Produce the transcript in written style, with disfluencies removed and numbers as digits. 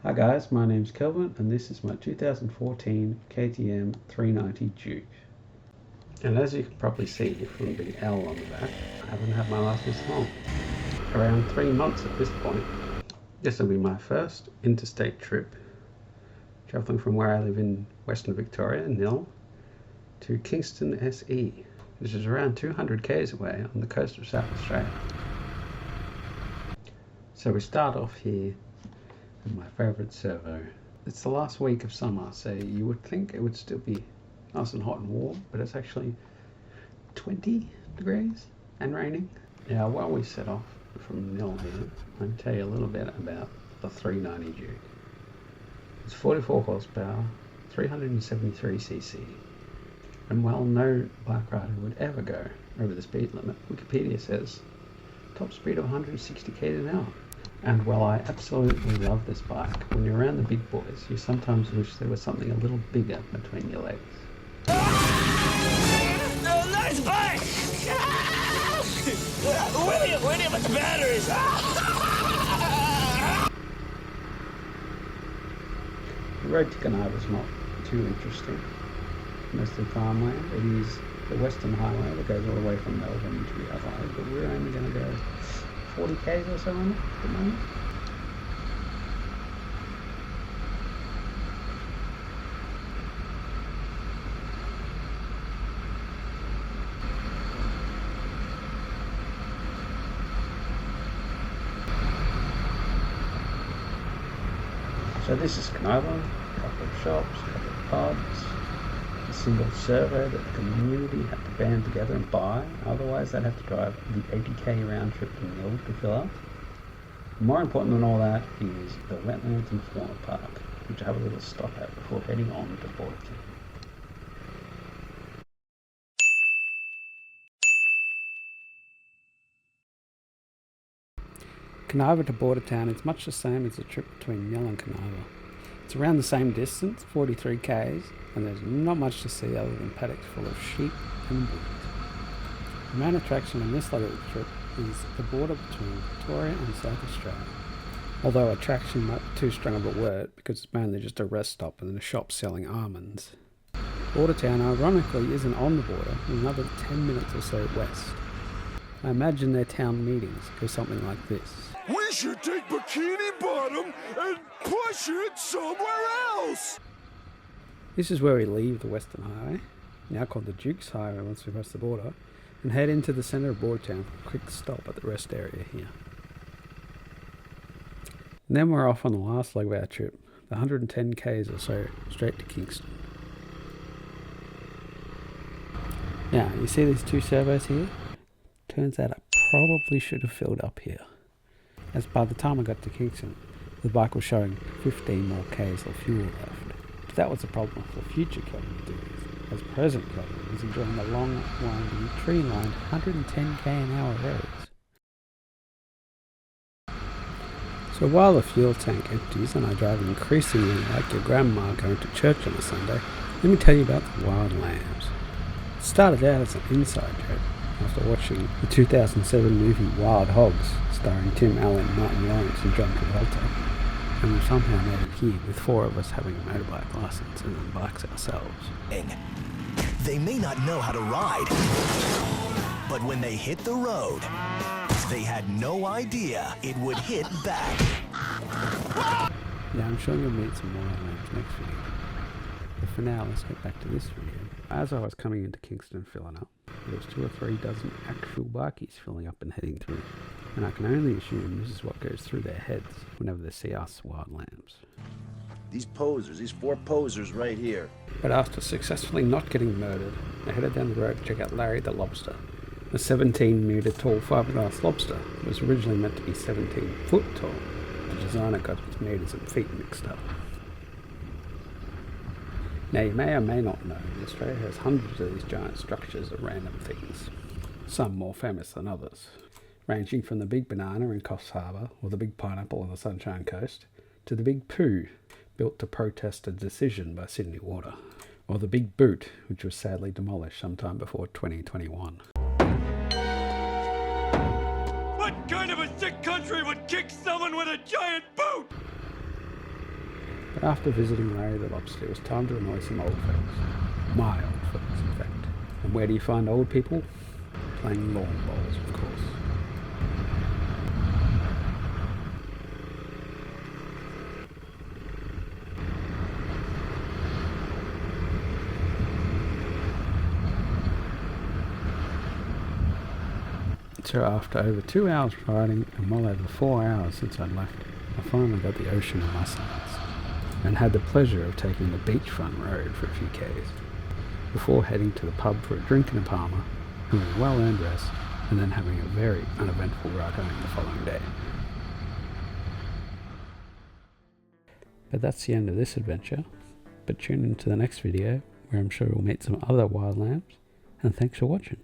Hi guys, my name's Kelvin and this is my 2014 KTM 390 Duke. And as you can probably see from the big L on the back, I haven't had my last this long. Around 3 months at this point. This will be my first interstate trip, travelling from where I live in Western Victoria, Nhill, to Kingston SE, which is around 200 k's away on the coast of South Australia. So we start off here with my favourite servo. It's the last week of summer, so you would think it would still be nice and hot and warm, but it's actually 20 degrees and raining. Now while we set off from Nhill here, I'll tell you a little bit about the 390 Duke. It's 44 horsepower, 373cc, and while no bike rider would ever go over the speed limit, Wikipedia says top speed of 160 k's an hour. And while I absolutely love this bike, when you're around the big boys, you sometimes wish there was something a little bigger between your legs. Nice bike! Where do you put the batteries? The road to Carnarvon is not too interesting. Mostly farmland. It is the Western Highway that goes all the way from Melbourne to the Adelaide, but we're only going to go 40 k's or so on it at the moment. So this is Carnarvon, a couple of shops, a couple of pubs, a single servo that the community had to band together and buy, otherwise they'd have to drive the 80k round trip to Nhill to fill up. More important than all that is the wetlands and fauna park, which I have a little stop at before heading on to Bordertown. Carnarvon to Bordertown is much the same as the trip between Nhill and Carnarvon. It's around the same distance, 43 k's, and there's not much to see other than paddocks full of sheep and wheat. The main attraction on this leg of the trip is the border between Victoria and South Australia. Although attraction might be too strong of a word because it's mainly just a rest stop and a shop selling almonds. Bordertown ironically isn't on the border, another 10 minutes or so west. I imagine their town meetings go something like this. We should take Bikini Bottom and push it somewhere else! This is where we leave the Western Highway, now called the Duke's Highway once we cross the border, and head into the centre of Bordertown for a quick stop at the rest area here. And then we're off on the last leg of our trip, the 110 k's or so, straight to Kingston. Now, you see these two servos here? Turns out I probably should have filled up here, as by the time I got to Kingston, the bike was showing 15 more k's of fuel left. But that was a problem for future Kelvin to deal with, as present Kelvin was enjoying the long, winding, tree-lined 110k an hour roads. So while the fuel tank empties and I drive increasingly like your grandma going to church on a Sunday, let me tell you about the wild lambs. It started out as an inside joke after watching the 2007 movie Wild Hogs, starring Tim Allen, Martin Lawrence and John Travolta, and we somehow made it here with 4 of us having a motorbike license and then bikes ourselves. They may not know how to ride, but when they hit the road, they had no idea it would hit back. Yeah, I'm sure you'll meet some wild lambs next video. But for now, let's get back to this video. As I was coming into Kingston filling up, there was 2 or 3 dozen actual bikies filling up and heading through. And I can only assume this is what goes through their heads whenever they see us wild lambs. These posers, these 4 posers right here. But after successfully not getting murdered, I headed down the road to check out Larry the lobster. A 17 metre tall fiberglass lobster was originally meant to be 17 foot tall. The designer got his metres and feet mixed up. Now you may or may not know, Australia has hundreds of these giant structures of random things, some more famous than others, ranging from the Big Banana in Coffs Harbour or the Big Pineapple on the Sunshine Coast to the Big Poo, built to protest a decision by Sydney Water, or the Big Boot, which was sadly demolished sometime before 2021. What kind of a sick country would kick someone with a giant boot? But after visiting Larry the Lobster, it was time to annoy some old folks. My old folks, in fact. And where do you find old people? Playing lawn bowls, of course. So after over 2 hours riding and well over 4 hours since I'd left, I finally got the ocean in my sights and had the pleasure of taking the beachfront road for a few k's before heading to the pub for a drink and a Palmer, having a well-earned rest, and then having a very uneventful ride home the following day. But that's the end of this adventure, but tune in to the next video where I'm sure we'll meet some other wild lambs, and thanks for watching.